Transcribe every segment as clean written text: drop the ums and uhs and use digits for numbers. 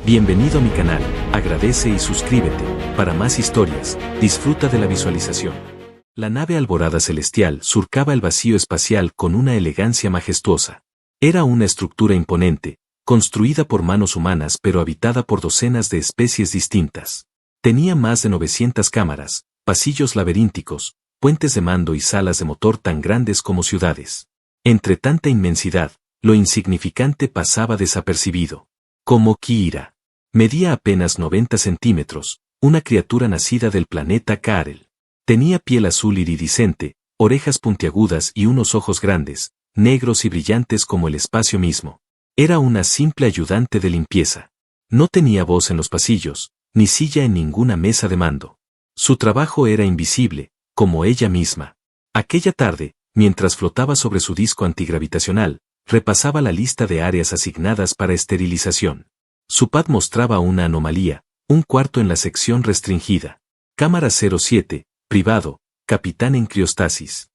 Bienvenido a mi canal, agradece y suscríbete. Para más historias, disfruta de la visualización. La nave Alborada Celestial surcaba el vacío espacial con una elegancia majestuosa. Era una estructura imponente, construida por manos humanas pero habitada por docenas de especies distintas. Tenía más de 900 cámaras, pasillos laberínticos, puentes de mando y salas de motor tan grandes como ciudades. Entre tanta inmensidad, lo insignificante pasaba desapercibido. Como Kira. Medía apenas 90 centímetros, una criatura nacida del planeta Karel. Tenía piel azul iridiscente, orejas puntiagudas y unos ojos grandes, negros y brillantes como el espacio mismo. Era una simple ayudante de limpieza. No tenía voz en los pasillos, ni silla en ninguna mesa de mando. Su trabajo era invisible, como ella misma. Aquella tarde, mientras flotaba sobre su disco antigravitacional, repasaba la lista de áreas asignadas para esterilización. Su pad mostraba una anomalía, un cuarto en la sección restringida. Cámara 07, privado, capitán en criostasis.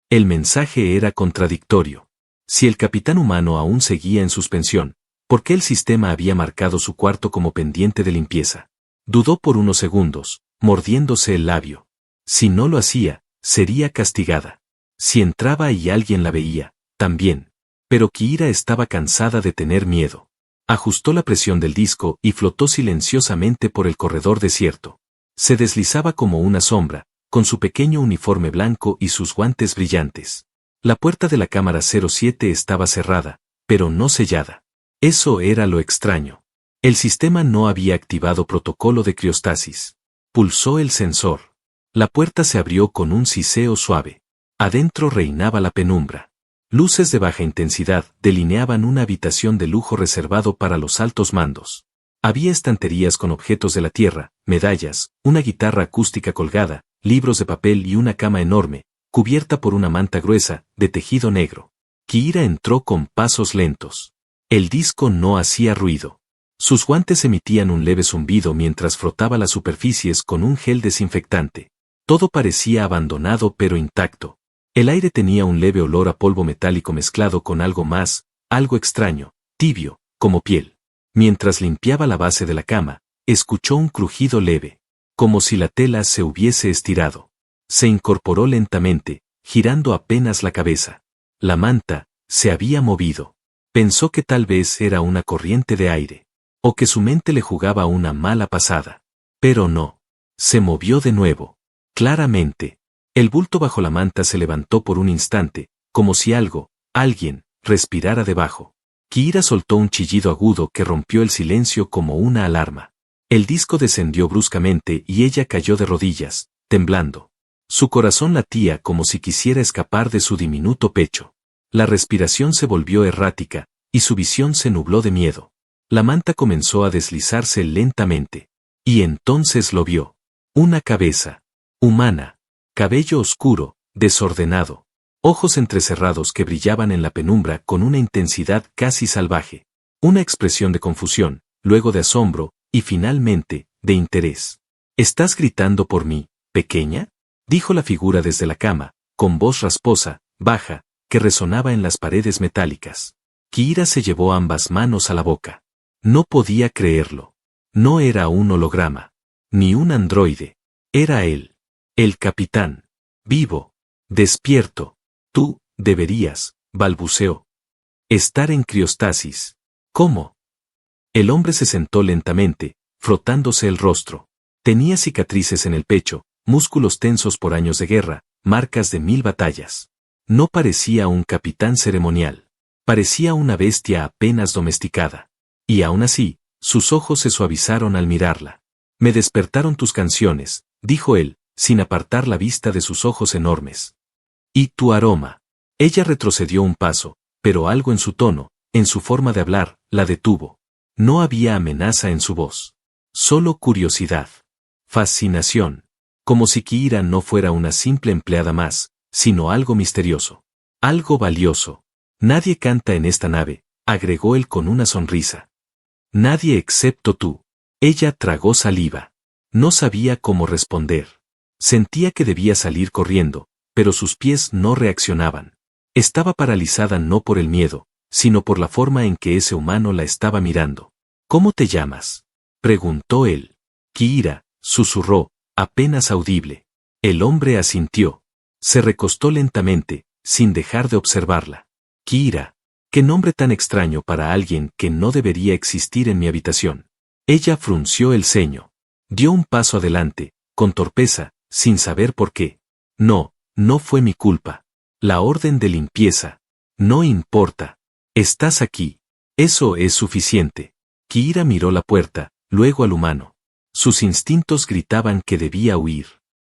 El mensaje era contradictorio. Si el capitán humano aún seguía en suspensión, ¿por qué el sistema había marcado su cuarto como pendiente de limpieza? Dudó por unos segundos, mordiéndose el labio. Si no lo hacía, sería castigada. Si entraba y alguien la veía, también. Pero Kira estaba cansada de tener miedo. Ajustó la presión del disco y flotó silenciosamente por el corredor desierto. Se deslizaba como una sombra, con su pequeño uniforme blanco y sus guantes brillantes. La puerta de la cámara 07 estaba cerrada, pero no sellada. Eso era lo extraño. El sistema no había activado protocolo de criostasis. Pulsó el sensor. La puerta se abrió con un siseo suave. Adentro reinaba la penumbra. Luces de baja intensidad delineaban una habitación de lujo reservado para los altos mandos. Había estanterías con objetos de la Tierra, medallas, una guitarra acústica colgada, libros de papel y una cama enorme, cubierta por una manta gruesa, de tejido negro. Kira entró con pasos lentos. El disco no hacía ruido. Sus guantes emitían un leve zumbido mientras frotaba las superficies con un gel desinfectante. Todo parecía abandonado pero intacto. El aire tenía un leve olor a polvo metálico mezclado con algo más, algo extraño, tibio, como piel. Mientras limpiaba la base de la cama, escuchó un crujido leve, como si la tela se hubiese estirado. Se incorporó lentamente, girando apenas la cabeza. La manta se había movido. Pensó que tal vez era una corriente de aire, o que su mente le jugaba una mala pasada. Pero no. Se movió de nuevo. Claramente. El bulto bajo la manta se levantó por un instante, como si alguien, respirara debajo. Kira soltó un chillido agudo que rompió el silencio como una alarma. El disco descendió bruscamente y ella cayó de rodillas, temblando. Su corazón latía como si quisiera escapar de su diminuto pecho. La respiración se volvió errática, y su visión se nubló de miedo. La manta comenzó a deslizarse lentamente. Y entonces lo vio. Una cabeza. Humana. Cabello oscuro, desordenado. Ojos entrecerrados que brillaban en la penumbra con una intensidad casi salvaje. Una expresión de confusión, luego de asombro, y finalmente, de interés. ¿Estás gritando por mí, pequeña? Dijo la figura desde la cama, con voz rasposa, baja, que resonaba en las paredes metálicas. Kira se llevó ambas manos a la boca. No podía creerlo. No era un holograma. Ni un androide. Era él. El capitán. Vivo. Despierto. Tú, deberías, balbuceó. Estar en criostasis. ¿Cómo? El hombre se sentó lentamente, frotándose el rostro. Tenía cicatrices en el pecho, músculos tensos por años de guerra, marcas de 1000 batallas. No parecía un capitán ceremonial. Parecía una bestia apenas domesticada. Y aún así, sus ojos se suavizaron al mirarla. Me despertaron tus canciones, dijo él, sin apartar la vista de sus ojos enormes. Y tu aroma. Ella retrocedió un paso, pero algo en su tono, en su forma de hablar, la detuvo. No había amenaza en su voz. Solo curiosidad. Fascinación. Como si Kira no fuera una simple empleada más, sino algo misterioso. Algo valioso. Nadie canta en esta nave, agregó él con una sonrisa. Nadie excepto tú. Ella tragó saliva. No sabía cómo responder. Sentía que debía salir corriendo, pero sus pies no reaccionaban. Estaba paralizada no por el miedo, sino por la forma en que ese humano la estaba mirando. ¿Cómo te llamas? Preguntó él. Kihira, susurró, apenas audible. El hombre asintió. Se recostó lentamente, sin dejar de observarla. Kihira. Qué nombre tan extraño para alguien que no debería existir en mi habitación. Ella frunció el ceño. Dio un paso adelante, con torpeza, sin saber por qué. No, no fue mi culpa. La orden de limpieza. No importa. Estás aquí. Eso es suficiente. Kihira miró la puerta, luego al humano. Sus instintos gritaban que debía huir.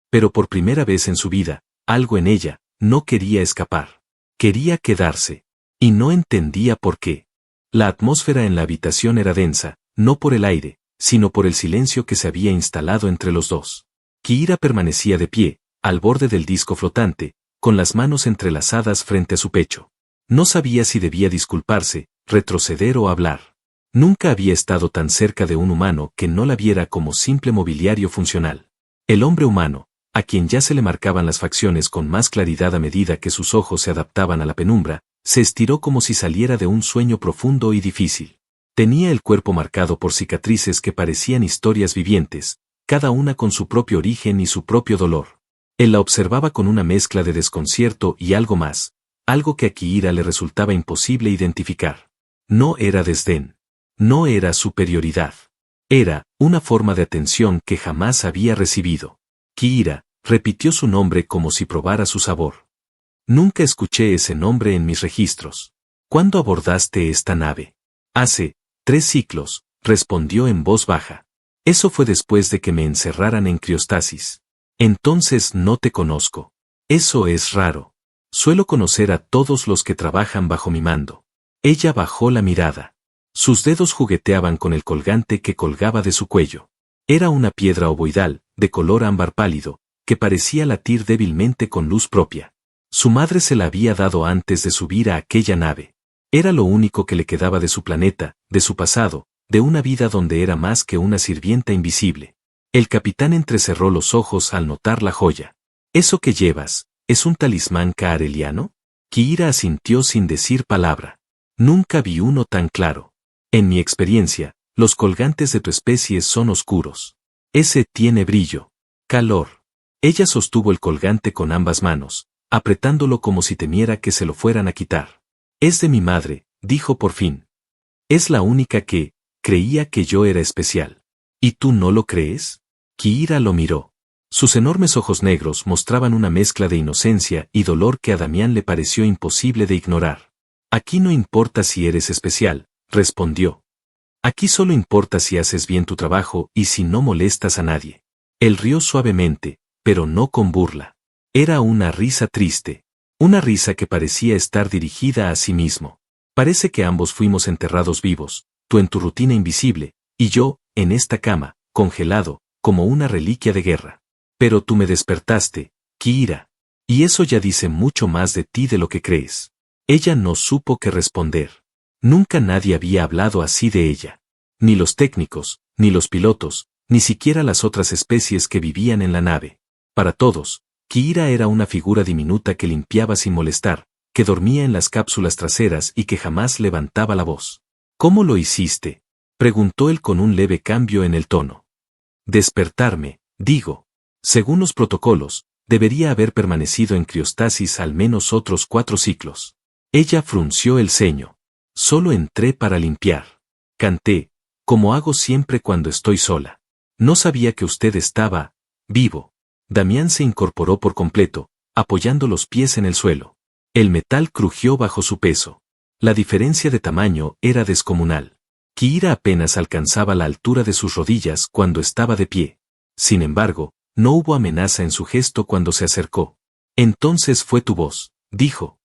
Pero por primera vez en su vida, algo en ella, no quería escapar. Quería quedarse. Y no entendía por qué. La atmósfera en la habitación era densa, no por el aire, sino por el silencio que se había instalado entre los dos. Kihira permanecía de pie, al borde del disco flotante, con las manos entrelazadas frente a su pecho. No sabía si debía disculparse, retroceder o hablar. Nunca había estado tan cerca de un humano que no la viera como simple mobiliario funcional. El hombre humano, a quien ya se le marcaban las facciones con más claridad a medida que sus ojos se adaptaban a la penumbra, se estiró como si saliera de un sueño profundo y difícil. Tenía el cuerpo marcado por cicatrices que parecían historias vivientes, cada una con su propio origen y su propio dolor. Él la observaba con una mezcla de desconcierto y algo más, algo que a Kihira le resultaba imposible identificar. No era desdén. No era superioridad. Era una forma de atención que jamás había recibido. Kihira, repitió su nombre como si probara su sabor. Nunca escuché ese nombre en mis registros. ¿Cuándo abordaste esta nave? Hace 3 ciclos, respondió en voz baja. Eso fue después de que me encerraran en criostasis. Entonces no te conozco. Eso es raro. Suelo conocer a todos los que trabajan bajo mi mando. Ella bajó la mirada. Sus dedos jugueteaban con el colgante que colgaba de su cuello. Era una piedra ovoidal, de color ámbar pálido, que parecía latir débilmente con luz propia. Su madre se la había dado antes de subir a aquella nave. Era lo único que le quedaba de su planeta, de su pasado, de una vida donde era más que una sirvienta invisible. El capitán entrecerró los ojos al notar la joya. ¿Eso que llevas, es un talismán kaareliano? Kihira asintió sin decir palabra. Nunca vi uno tan claro. En mi experiencia, los colgantes de tu especie son oscuros. Ese tiene brillo. Calor. Ella sostuvo el colgante con ambas manos, apretándolo como si temiera que se lo fueran a quitar. Es de mi madre, dijo por fin. Es la única que creía que yo era especial. ¿Y tú no lo crees? Kihira lo miró. Sus enormes ojos negros mostraban una mezcla de inocencia y dolor que a Damián le pareció imposible de ignorar. Aquí no importa si eres especial, respondió. Aquí solo importa si haces bien tu trabajo y si no molestas a nadie. Él rió suavemente, pero no con burla. Era una risa triste. Una risa que parecía estar dirigida a sí mismo. Parece que ambos fuimos enterrados vivos, tú en tu rutina invisible, y yo, en esta cama, congelado, como una reliquia de guerra. Pero tú me despertaste, Kihira. Y eso ya dice mucho más de ti de lo que crees. Ella no supo qué responder. Nunca nadie había hablado así de ella. Ni los técnicos, ni los pilotos, ni siquiera las otras especies que vivían en la nave. Para todos, Kihira era una figura diminuta que limpiaba sin molestar, que dormía en las cápsulas traseras y que jamás levantaba la voz. ¿Cómo lo hiciste?, preguntó él con un leve cambio en el tono. Despertarme, digo. Según los protocolos, debería haber permanecido en criostasis al menos otros 4 ciclos. Ella frunció el ceño. Solo entré para limpiar. Canté, como hago siempre cuando estoy sola. No sabía que usted estaba vivo. Damián se incorporó por completo, apoyando los pies en el suelo. El metal crujió bajo su peso. La diferencia de tamaño era descomunal. Kihira apenas alcanzaba la altura de sus rodillas cuando estaba de pie. Sin embargo, no hubo amenaza en su gesto cuando se acercó. Entonces fue tu voz, dijo.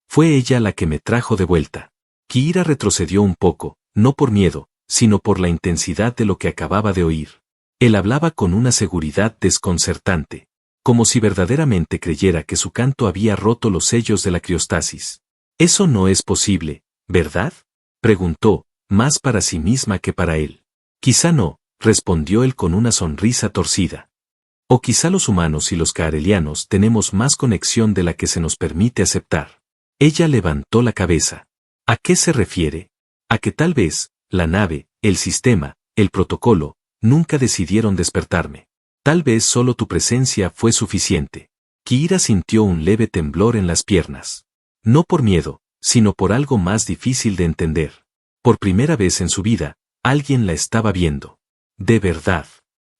Fue ella la que me trajo de vuelta. Kihira retrocedió un poco, no por miedo, sino por la intensidad de lo que acababa de oír. Él hablaba con una seguridad desconcertante, como si verdaderamente creyera que su canto había roto los sellos de la criostasis. Eso no es posible, ¿verdad?, preguntó, más para sí misma que para él. Quizá no, respondió él con una sonrisa torcida. O quizá los humanos y los kaarelianos tenemos más conexión de la que se nos permite aceptar. Ella levantó la cabeza. ¿A qué se refiere? A que tal vez, la nave, el sistema, el protocolo, nunca decidieron despertarme. Tal vez solo tu presencia fue suficiente. Kihira sintió un leve temblor en las piernas. No por miedo, sino por algo más difícil de entender. Por primera vez en su vida, alguien la estaba viendo. De verdad.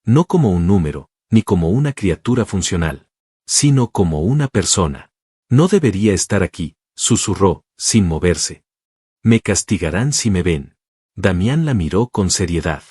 No como un número, ni como una criatura funcional, sino como una persona. No debería estar aquí, susurró, sin moverse. Me castigarán si me ven. Damián la miró con seriedad.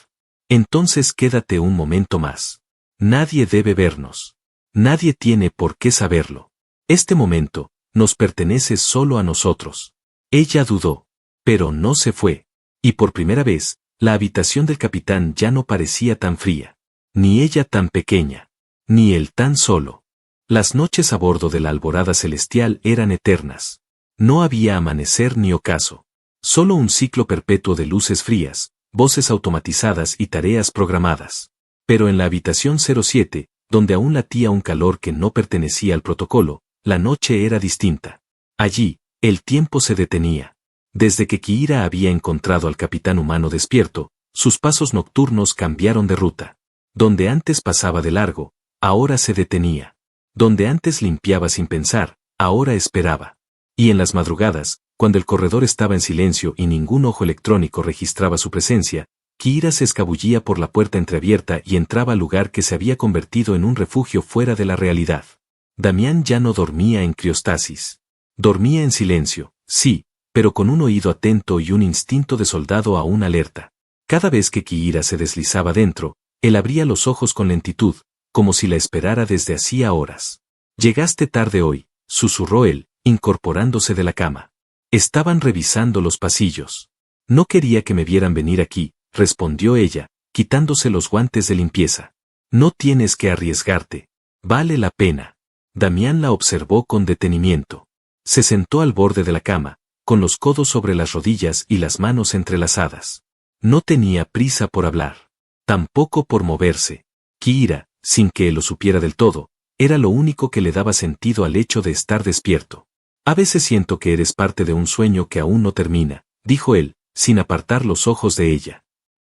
Entonces quédate un momento más. Nadie debe vernos. Nadie tiene por qué saberlo. Este momento nos pertenece solo a nosotros. Ella dudó, pero no se fue. Y por primera vez, la habitación del capitán ya no parecía tan fría. Ni ella tan pequeña. Ni él tan solo. Las noches a bordo de la Alborada Celestial eran eternas. No había amanecer ni ocaso. Solo un ciclo perpetuo de luces frías, voces automatizadas y tareas programadas. Pero en la habitación 07, donde aún latía un calor que no pertenecía al protocolo, la noche era distinta. Allí, el tiempo se detenía. Desde que Kihira había encontrado al capitán humano despierto, sus pasos nocturnos cambiaron de ruta. Donde antes pasaba de largo, ahora se detenía. Donde antes limpiaba sin pensar, ahora esperaba. Y en las madrugadas, cuando el corredor estaba en silencio y ningún ojo electrónico registraba su presencia, Kihira se escabullía por la puerta entreabierta y entraba al lugar que se había convertido en un refugio fuera de la realidad. Damián ya no dormía en criostasis. Dormía en silencio, sí, pero con un oído atento y un instinto de soldado aún alerta. Cada vez que Kihira se deslizaba dentro, él abría los ojos con lentitud, como si la esperara desde hacía horas. Llegaste tarde hoy, susurró él, incorporándose de la cama. Estaban revisando los pasillos. No quería que me vieran venir aquí, respondió ella, quitándose los guantes de limpieza. No tienes que arriesgarte. Vale la pena. Damián la observó con detenimiento. Se sentó al borde de la cama, con los codos sobre las rodillas y las manos entrelazadas. No tenía prisa por hablar. Tampoco por moverse. Kihira, sin que él lo supiera del todo, era lo único que le daba sentido al hecho de estar despierto. A veces siento que eres parte de un sueño que aún no termina, dijo él, sin apartar los ojos de ella.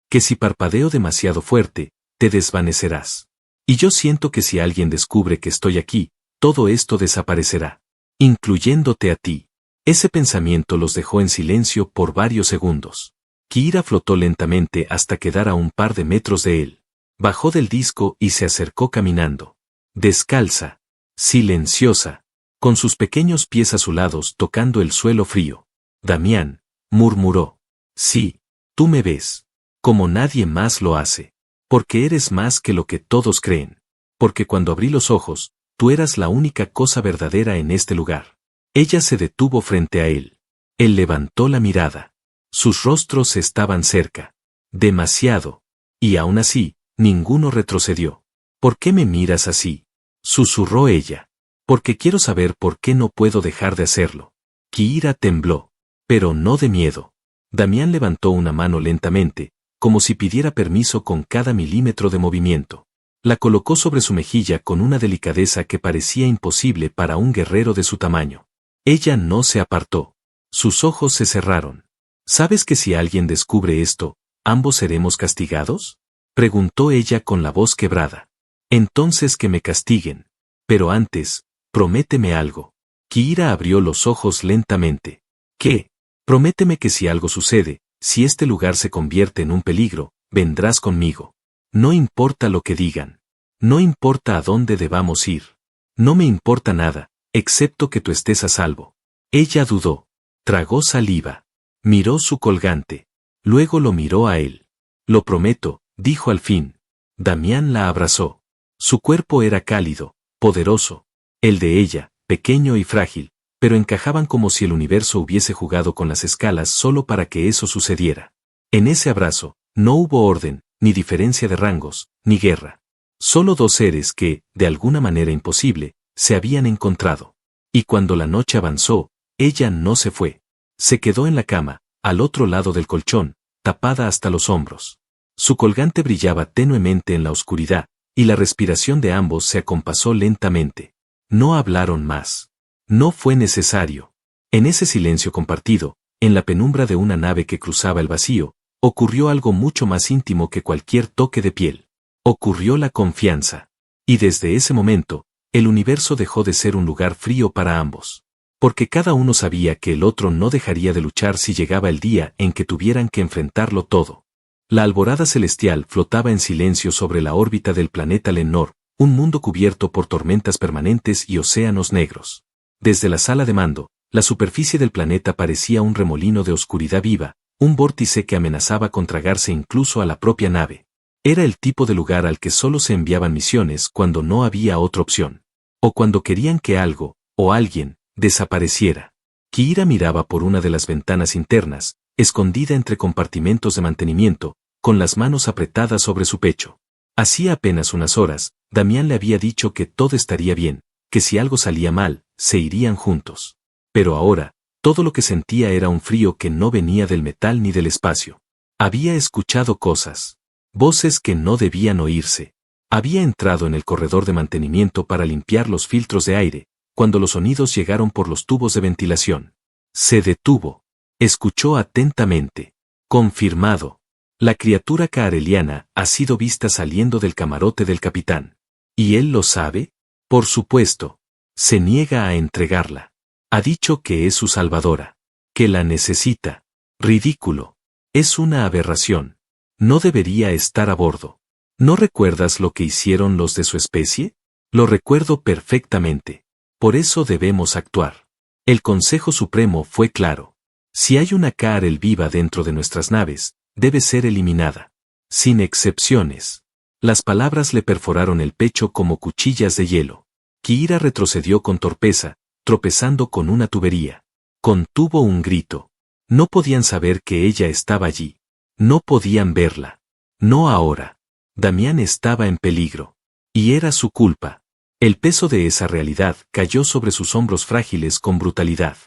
Que si parpadeo demasiado fuerte, te desvanecerás. Y yo siento que si alguien descubre que estoy aquí, todo esto desaparecerá. Incluyéndote a ti. Ese pensamiento los dejó en silencio por varios segundos. Kihira flotó lentamente hasta quedar a un par de metros de él. Bajó del disco y se acercó caminando. Descalza. Silenciosa. Con sus pequeños pies azulados tocando el suelo frío. Damián, murmuró. Sí, tú me ves. Como nadie más lo hace. Porque eres más que lo que todos creen. Porque cuando abrí los ojos, tú eras la única cosa verdadera en este lugar. Ella se detuvo frente a él. Él levantó la mirada. Sus rostros estaban cerca. Demasiado. Y aún así, ninguno retrocedió. ¿Por qué me miras así? Susurró ella. Porque quiero saber por qué no puedo dejar de hacerlo. Kihira tembló. Pero no de miedo. Damián levantó una mano lentamente, como si pidiera permiso con cada milímetro de movimiento. La colocó sobre su mejilla con una delicadeza que parecía imposible para un guerrero de su tamaño. Ella no se apartó. Sus ojos se cerraron. ¿Sabes que si alguien descubre esto, ambos seremos castigados? Preguntó ella con la voz quebrada. Entonces que me castiguen. Pero antes, prométeme algo. Kihira abrió los ojos lentamente. ¿Qué? Prométeme que si algo sucede, si este lugar se convierte en un peligro, vendrás conmigo. No importa lo que digan. No importa a dónde debamos ir. No me importa nada, excepto que tú estés a salvo. Ella dudó. Tragó saliva. Miró su colgante. Luego lo miró a él. Lo prometo, dijo al fin. Damián la abrazó. Su cuerpo era cálido, poderoso. El de ella, pequeño y frágil, pero encajaban como si el universo hubiese jugado con las escalas solo para que eso sucediera. En ese abrazo, no hubo orden, ni diferencia de rangos, ni guerra. Solo dos seres que, de alguna manera imposible, se habían encontrado. Y cuando la noche avanzó, ella no se fue. Se quedó en la cama, al otro lado del colchón, tapada hasta los hombros. Su colgante brillaba tenuemente en la oscuridad, y la respiración de ambos se acompasó lentamente. No hablaron más. No fue necesario. En ese silencio compartido, en la penumbra de una nave que cruzaba el vacío, Ocurrió algo mucho más íntimo que cualquier toque de piel. Ocurrió la confianza. Y desde ese momento, el universo dejó de ser un lugar frío para ambos. Porque cada uno sabía que el otro no dejaría de luchar si llegaba el día en que tuvieran que enfrentarlo todo. La alborada celestial flotaba en silencio sobre la órbita del planeta Lenor, un mundo cubierto por tormentas permanentes y océanos negros. Desde la sala de mando, la superficie del planeta parecía un remolino de oscuridad viva, un vórtice que amenazaba con tragarse incluso a la propia nave. Era el tipo de lugar al que solo se enviaban misiones cuando no había otra opción. O cuando querían que algo, o alguien, desapareciera. Kihira miraba por una de las ventanas internas, escondida entre compartimentos de mantenimiento, con las manos apretadas sobre su pecho. Hacía apenas unas horas, Damián le había dicho que todo estaría bien, que si algo salía mal, se irían juntos. Pero ahora, todo lo que sentía era un frío que no venía del metal ni del espacio. Había escuchado cosas. Voces que no debían oírse. Había entrado en el corredor de mantenimiento para limpiar los filtros de aire, cuando los sonidos llegaron por los tubos de ventilación. Se detuvo. Escuchó atentamente. Confirmado. La criatura caareliana ha sido vista saliendo del camarote del capitán. ¿Y él lo sabe? Por supuesto. Se niega a entregarla. Ha dicho que es su salvadora. Que la necesita. Ridículo. Es una aberración. No debería estar a bordo. ¿No recuerdas lo que hicieron los de su especie? Lo recuerdo perfectamente. Por eso debemos actuar. El Consejo Supremo fue claro. Si hay una Kaarel viva dentro de nuestras naves, debe ser eliminada. Sin excepciones. Las palabras le perforaron el pecho como cuchillas de hielo. Kihira retrocedió con torpeza, tropezando con una tubería. Contuvo un grito. No podían saber que ella estaba allí. No podían verla. No ahora. Damián estaba en peligro. Y era su culpa. El peso de esa realidad cayó sobre sus hombros frágiles con brutalidad.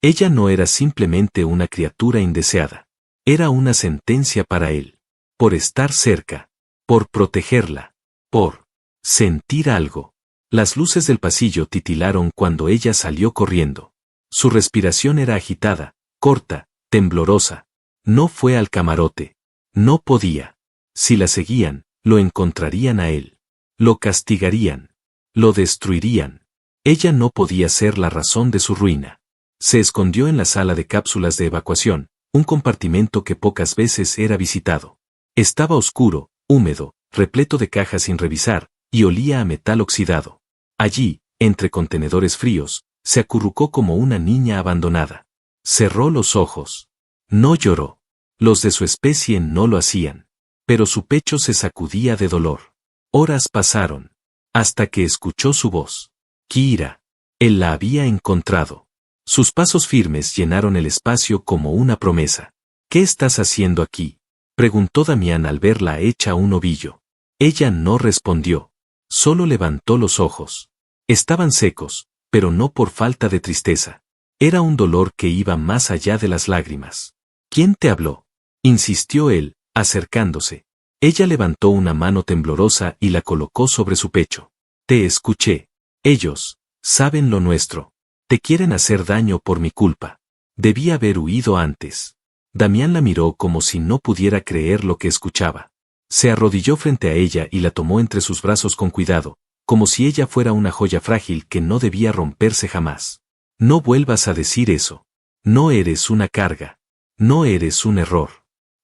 Ella no era simplemente una criatura indeseada. Era una sentencia para él. Por estar cerca. Por protegerla. Por sentir algo. Las luces del pasillo titilaron cuando ella salió corriendo. Su respiración era agitada, corta, temblorosa. No fue al camarote. No podía. Si la seguían, lo encontrarían a él. Lo castigarían. Lo destruirían. Ella no podía ser la razón de su ruina. Se escondió en la sala de cápsulas de evacuación, un compartimento que pocas veces era visitado. Estaba oscuro, húmedo, repleto de cajas sin revisar, y olía a metal oxidado. Allí, entre contenedores fríos, se acurrucó como una niña abandonada. Cerró los ojos. No lloró. Los de su especie no lo hacían. Pero su pecho se sacudía de dolor. Horas pasaron. Hasta que escuchó su voz. Kihira. Él la había encontrado. Sus pasos firmes llenaron el espacio como una promesa. ¿Qué estás haciendo aquí? Preguntó Damián al verla hecha un ovillo. Ella no respondió. Solo levantó los ojos. Estaban secos, pero no por falta de tristeza. Era un dolor que iba más allá de las lágrimas. ¿Quién te habló? Insistió él, acercándose. Ella levantó una mano temblorosa y la colocó sobre su pecho. Te escuché. Ellos saben lo nuestro. Te quieren hacer daño por mi culpa. Debí haber huido antes. Damián la miró como si no pudiera creer lo que escuchaba. Se arrodilló frente a ella y la tomó entre sus brazos con cuidado, como si ella fuera una joya frágil que no debía romperse jamás. No vuelvas a decir eso. No eres una carga. No eres un error.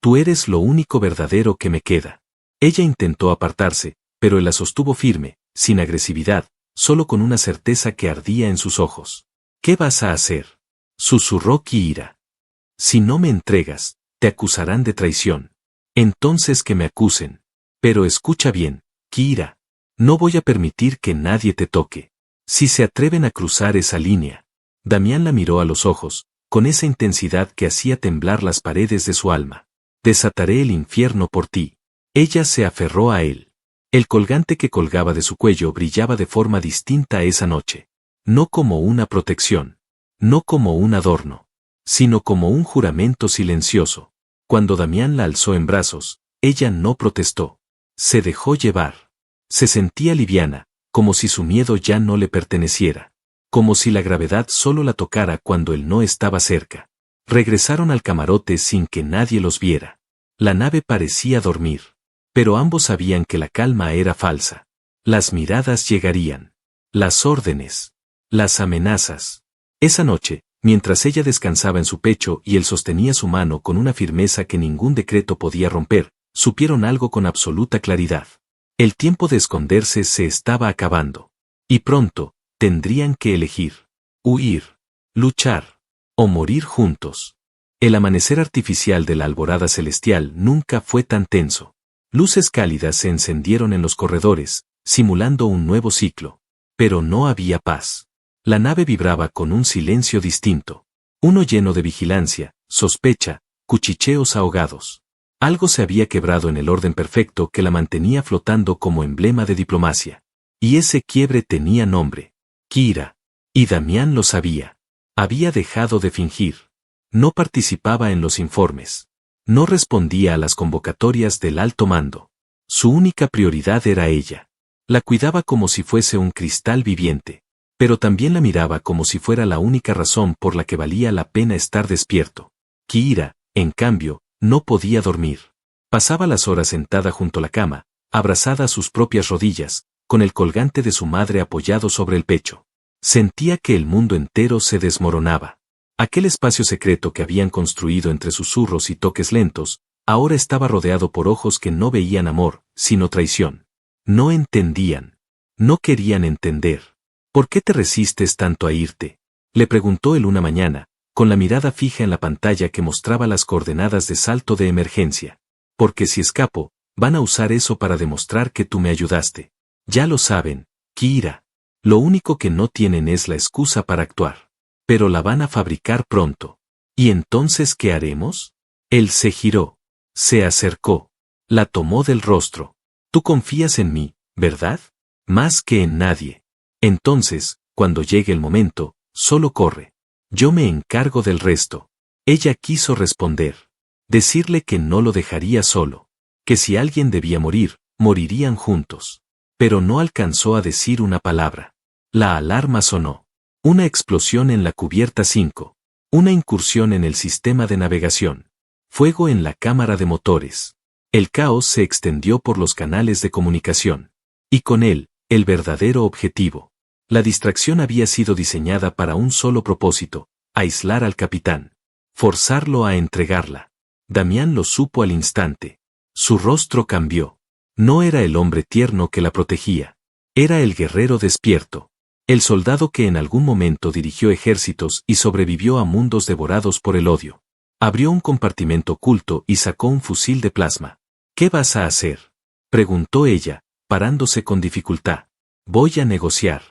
Tú eres lo único verdadero que me queda. Ella intentó apartarse, pero él la sostuvo firme, sin agresividad, solo con una certeza que ardía en sus ojos. ¿Qué vas a hacer? Susurró Kihira. Si no me entregas, te acusarán de traición. Entonces que me acusen. Pero escucha bien, Kihira. No voy a permitir que nadie te toque. Si se atreven a cruzar esa línea. Damián la miró a los ojos, con esa intensidad que hacía temblar las paredes de su alma. Desataré el infierno por ti. Ella se aferró a él. El colgante que colgaba de su cuello brillaba de forma distinta esa noche. No como una protección. No como un adorno. Sino como un juramento silencioso. Cuando Damián la alzó en brazos, ella no protestó. Se dejó llevar. Se sentía liviana, como si su miedo ya no le perteneciera. Como si la gravedad solo la tocara cuando él no estaba cerca. Regresaron al camarote sin que nadie los viera. La nave parecía dormir. Pero ambos sabían que la calma era falsa. Las miradas llegarían. Las órdenes. Las amenazas. Esa noche, mientras ella descansaba en su pecho y él sostenía su mano con una firmeza que ningún decreto podía romper, supieron algo con absoluta claridad. El tiempo de esconderse se estaba acabando. Y pronto, tendrían que elegir. Huir. Luchar. O morir juntos. El amanecer artificial de la alborada celestial nunca fue tan tenso. Luces cálidas se encendieron en los corredores, simulando un nuevo ciclo. Pero no había paz. La nave vibraba con un silencio distinto. Uno lleno de vigilancia, sospecha, cuchicheos ahogados. Algo se había quebrado en el orden perfecto que la mantenía flotando como emblema de diplomacia. Y ese quiebre tenía nombre. Kira. Y Damián lo sabía. Había dejado de fingir. No participaba en los informes. No respondía a las convocatorias del alto mando. Su única prioridad era ella. La cuidaba como si fuese un cristal viviente. Pero también la miraba como si fuera la única razón por la que valía la pena estar despierto. Kira, en cambio, no podía dormir. Pasaba las horas sentada junto a la cama, abrazada a sus propias rodillas, con el colgante de su madre apoyado sobre el pecho. Sentía que el mundo entero se desmoronaba. Aquel espacio secreto que habían construido entre susurros y toques lentos, ahora estaba rodeado por ojos que no veían amor, sino traición. No entendían. No querían entender. ¿Por qué te resistes tanto a irte?, le preguntó él una mañana, con la mirada fija en la pantalla que mostraba las coordenadas de salto de emergencia. Porque si escapo, van a usar eso para demostrar que tú me ayudaste. Ya lo saben, Kira. Lo único que no tienen es la excusa para actuar. Pero la van a fabricar pronto. ¿Y entonces qué haremos? Él se giró. Se acercó. La tomó del rostro. Tú confías en mí, ¿verdad? Más que en nadie. Entonces, cuando llegue el momento, solo corre. Yo me encargo del resto. Ella quiso responder. Decirle que no lo dejaría solo. Que si alguien debía morir, morirían juntos. Pero no alcanzó a decir una palabra. La alarma sonó. Una explosión en la cubierta 5. Una incursión en el sistema de navegación. Fuego en la cámara de motores. El caos se extendió por los canales de comunicación. Y con él, el verdadero objetivo. La distracción había sido diseñada para un solo propósito: aislar al capitán. Forzarlo a entregarla. Damián lo supo al instante. Su rostro cambió. No era el hombre tierno que la protegía. Era el guerrero despierto. El soldado que en algún momento dirigió ejércitos y sobrevivió a mundos devorados por el odio. Abrió un compartimento oculto y sacó un fusil de plasma. ¿Qué vas a hacer?, preguntó ella, parándose con dificultad. Voy a negociar.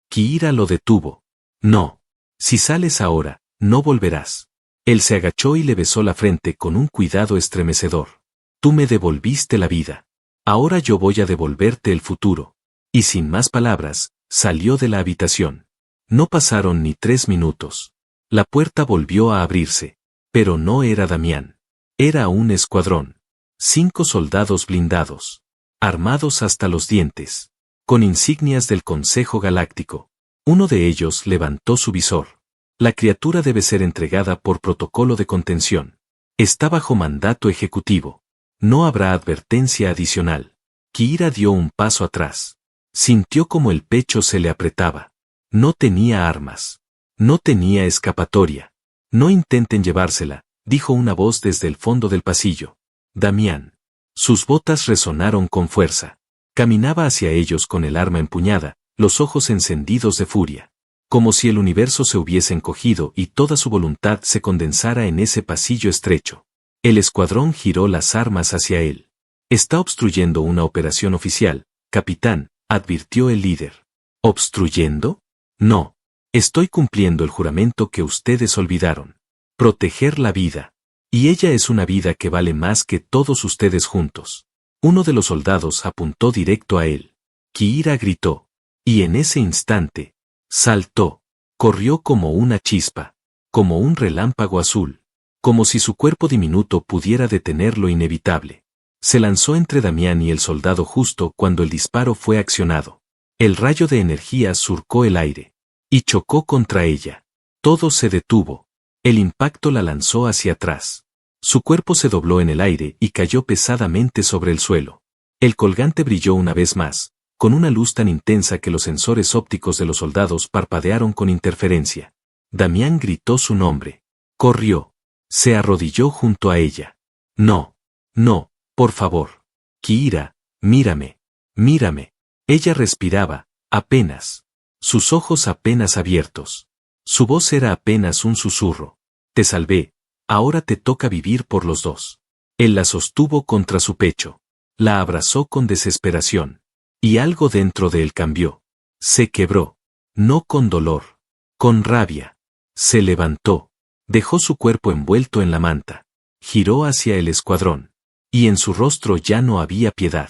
Kira lo detuvo. No. Si sales ahora, no volverás. Él se agachó y le besó la frente con un cuidado estremecedor. Tú me devolviste la vida. Ahora yo voy a devolverte el futuro. Y sin más palabras, salió de la habitación. No pasaron ni 3 minutos. La puerta volvió a abrirse. Pero no era Damián. Era un escuadrón. 5 soldados blindados. Armados hasta los dientes. Con insignias del Consejo Galáctico. Uno de ellos levantó su visor. La criatura debe ser entregada por protocolo de contención. Está bajo mandato ejecutivo. No habrá advertencia adicional. Kira dio un paso atrás. Sintió como el pecho se le apretaba. No tenía armas. No tenía escapatoria. No intenten llevársela, dijo una voz desde el fondo del pasillo. Damián. Sus botas resonaron con fuerza. Caminaba hacia ellos con el arma empuñada, los ojos encendidos de furia. Como si el universo se hubiese encogido y toda su voluntad se condensara en ese pasillo estrecho. El escuadrón giró las armas hacia él. Está obstruyendo una operación oficial, capitán, advirtió el líder. ¿Obstruyendo? No. Estoy cumpliendo el juramento que ustedes olvidaron. Proteger la vida. Y ella es una vida que vale más que todos ustedes juntos. Uno de los soldados apuntó directo a él. Kira gritó. Y en ese instante, saltó. Corrió como una chispa. Como un relámpago azul. Como si su cuerpo diminuto pudiera detener lo inevitable. Se lanzó entre Damián y el soldado justo cuando el disparo fue accionado. El rayo de energía surcó el aire. Y chocó contra ella. Todo se detuvo. El impacto la lanzó hacia atrás. Su cuerpo se dobló en el aire y cayó pesadamente sobre el suelo. El colgante brilló una vez más, con una luz tan intensa que los sensores ópticos de los soldados parpadearon con interferencia. Damián gritó su nombre. Corrió. Se arrodilló junto a ella. No. No, por favor. Kira, mírame. Mírame. Ella respiraba, apenas. Sus ojos apenas abiertos. Su voz era apenas un susurro. Te salvé. Ahora te toca vivir por los dos. Él la sostuvo contra su pecho. La abrazó con desesperación. Y algo dentro de él cambió. Se quebró. No con dolor. Con rabia. Se levantó. Dejó su cuerpo envuelto en la manta. Giró hacia el escuadrón. Y en su rostro ya no había piedad.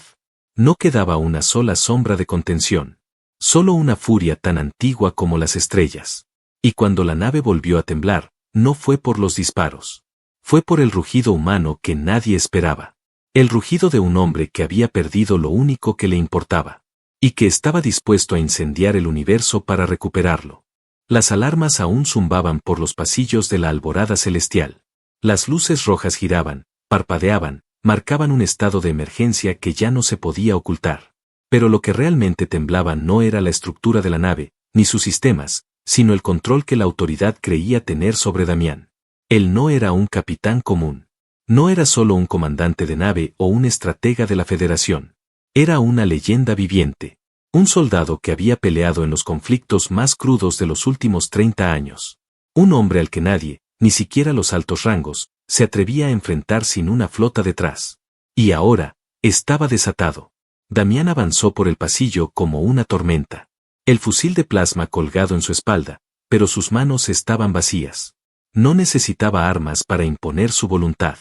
No quedaba una sola sombra de contención. Solo una furia tan antigua como las estrellas. Y cuando la nave volvió a temblar, no fue por los disparos. Fue por el rugido humano que nadie esperaba. El rugido de un hombre que había perdido lo único que le importaba. Y que estaba dispuesto a incendiar el universo para recuperarlo. Las alarmas aún zumbaban por los pasillos de la alborada celestial. Las luces rojas giraban, parpadeaban, marcaban un estado de emergencia que ya no se podía ocultar. Pero lo que realmente temblaba no era la estructura de la nave, ni sus sistemas, sino el control que la autoridad creía tener sobre Damián. Él no era un capitán común. No era solo un comandante de nave o un estratega de la Federación. Era una leyenda viviente. Un soldado que había peleado en los conflictos más crudos de los últimos 30 años. Un hombre al que nadie, ni siquiera los altos rangos, se atrevía a enfrentar sin una flota detrás. Y ahora, estaba desatado. Damián avanzó por el pasillo como una tormenta. El fusil de plasma colgado en su espalda, pero sus manos estaban vacías. No necesitaba armas para imponer su voluntad.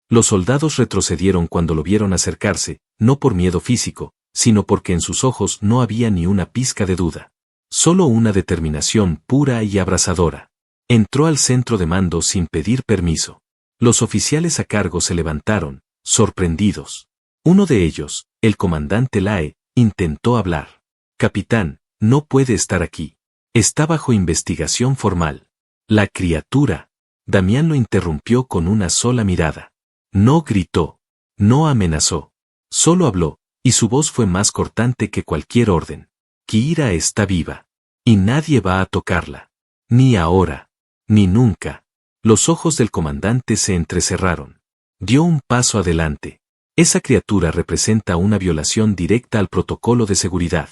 Los soldados retrocedieron cuando lo vieron acercarse, no por miedo físico, sino porque en sus ojos no había ni una pizca de duda. Solo una determinación pura y abrasadora. Entró al centro de mando sin pedir permiso. Los oficiales a cargo se levantaron, sorprendidos. Uno de ellos, el comandante Lae, intentó hablar. Capitán, no puede estar aquí. Está bajo investigación formal. La criatura. Damián lo interrumpió con una sola mirada. No gritó. No amenazó. Solo habló, y su voz fue más cortante que cualquier orden. Kira está viva. Y nadie va a tocarla. Ni ahora. Ni nunca. Los ojos del comandante se entrecerraron. Dio un paso adelante. Esa criatura representa una violación directa al protocolo de seguridad.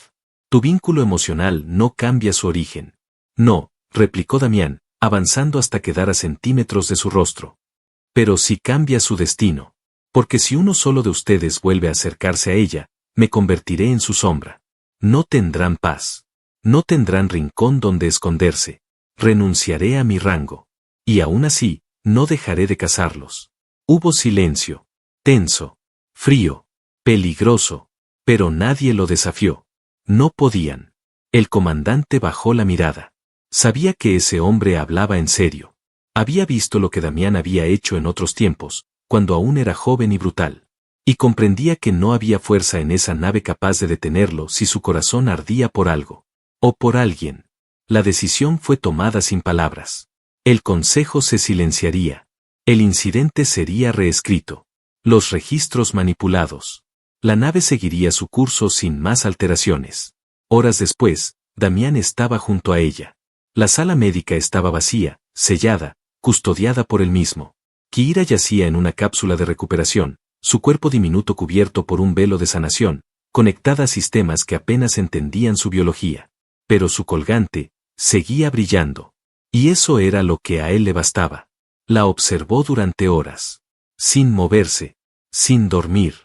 Tu vínculo emocional no cambia su origen. No, replicó Damián, avanzando hasta quedar a centímetros de su rostro. Pero sí cambia su destino. Porque si uno solo de ustedes vuelve a acercarse a ella, me convertiré en su sombra. No tendrán paz. No tendrán rincón donde esconderse. Renunciaré a mi rango. Y aún así, no dejaré de cazarlos. Hubo silencio. Tenso. Frío. Peligroso. Pero nadie lo desafió. No podían. El comandante bajó la mirada. Sabía que ese hombre hablaba en serio. Había visto lo que Damián había hecho en otros tiempos, cuando aún era joven y brutal. Y comprendía que no había fuerza en esa nave capaz de detenerlo si su corazón ardía por algo. O por alguien. La decisión fue tomada sin palabras. El consejo se silenciaría. El incidente sería reescrito. Los registros manipulados. La nave seguiría su curso sin más alteraciones. Horas después, Damián estaba junto a ella. La sala médica estaba vacía, sellada, custodiada por él mismo. Kira yacía en una cápsula de recuperación, su cuerpo diminuto cubierto por un velo de sanación, conectada a sistemas que apenas entendían su biología. Pero su colgante seguía brillando. Y eso era lo que a él le bastaba. La observó durante horas. Sin moverse. Sin dormir.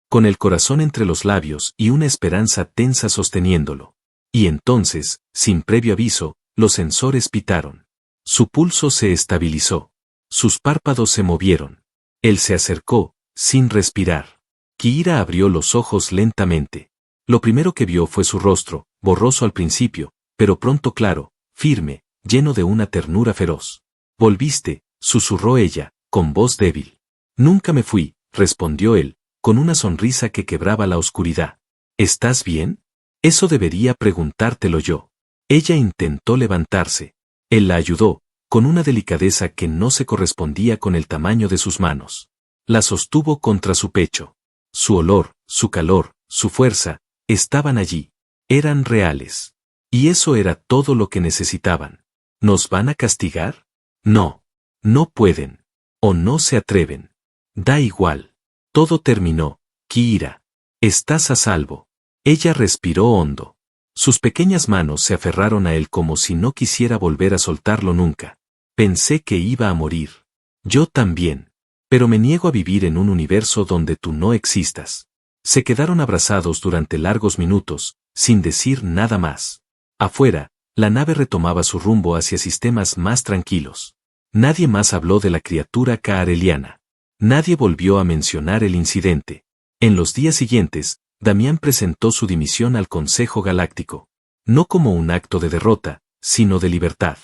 Con el corazón entre los labios y una esperanza tensa sosteniéndolo. Y entonces, sin previo aviso, los sensores pitaron. Su pulso se estabilizó. Sus párpados se movieron. Él se acercó, sin respirar. Kira abrió los ojos lentamente. Lo primero que vio fue su rostro, borroso al principio, pero pronto claro, firme, lleno de una ternura feroz. Volviste, susurró ella, con voz débil. Nunca me fui, respondió él, con una sonrisa que quebraba la oscuridad. ¿Estás bien? Eso debería preguntártelo yo. Ella intentó levantarse. Él la ayudó, con una delicadeza que no se correspondía con el tamaño de sus manos. La sostuvo contra su pecho. Su olor, su calor, su fuerza, estaban allí. Eran reales. Y eso era todo lo que necesitaban. ¿Nos van a castigar? No. No pueden. O no se atreven. Da igual. Todo terminó. Kihira. Estás a salvo. Ella respiró hondo. Sus pequeñas manos se aferraron a él como si no quisiera volver a soltarlo nunca. Pensé que iba a morir. Yo también. Pero me niego a vivir en un universo donde tú no existas. Se quedaron abrazados durante largos minutos, sin decir nada más. Afuera, la nave retomaba su rumbo hacia sistemas más tranquilos. Nadie más habló de la criatura kaareliana. Nadie volvió a mencionar el incidente. En los días siguientes, Damián presentó su dimisión al Consejo Galáctico. No como un acto de derrota, sino de libertad.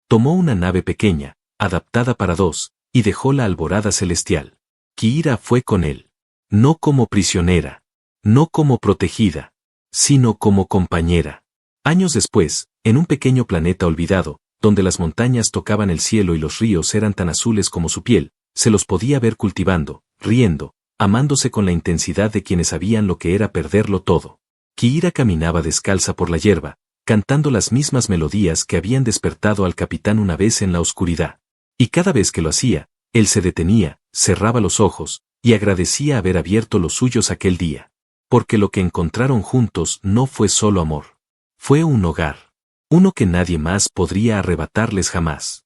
Tomó una nave pequeña, adaptada para dos, y dejó la Alborada Celestial. Kihira fue con él. No como prisionera. No como protegida. Sino como compañera. Años después, en un pequeño planeta olvidado, donde las montañas tocaban el cielo y los ríos eran tan azules como su piel, se los podía ver cultivando, riendo, amándose con la intensidad de quienes sabían lo que era perderlo todo. Kihira caminaba descalza por la hierba, cantando las mismas melodías que habían despertado al capitán una vez en la oscuridad. Y cada vez que lo hacía, él se detenía, cerraba los ojos, y agradecía haber abierto los suyos aquel día. Porque lo que encontraron juntos no fue solo amor. Fue un hogar. Uno que nadie más podría arrebatarles jamás.